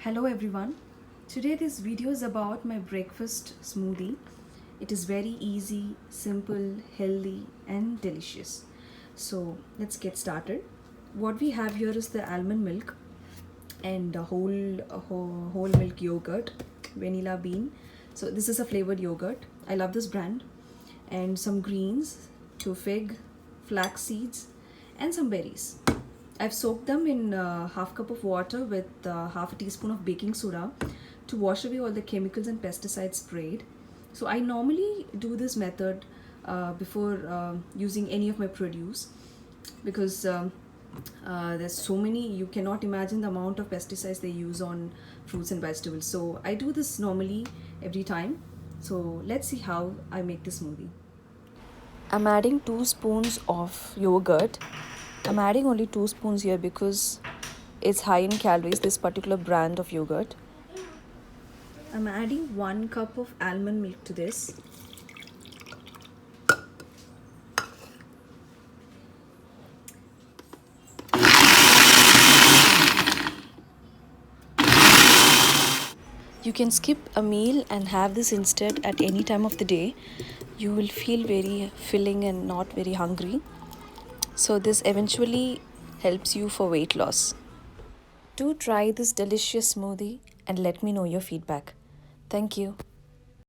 Hello everyone. Today this video is about my breakfast smoothie. It is very easy, simple, healthy and delicious. So let's get started. What we have here is the almond milk and whole milk yogurt, vanilla bean. So this is a flavored yogurt. I love this brand. And some greens, two fig, flax seeds and some berries. I've soaked them in half cup of water with half a teaspoon of baking soda to wash away all the chemicals and pesticides sprayed. So I normally do this method before using any of my produce because there's so many, you cannot imagine the amount of pesticides they use on fruits and vegetables. So I do this normally every time. So let's see how I make this smoothie. I'm adding 2 spoons of yogurt. I'm adding only 2 spoons here because it's high in calories, this particular brand of yogurt. I'm adding 1 cup of almond milk to this. You can skip a meal and have this instead at any time of the day. You will feel very filling and not very hungry. So this eventually helps you for weight loss. Do try this delicious smoothie and let me know your feedback. Thank you.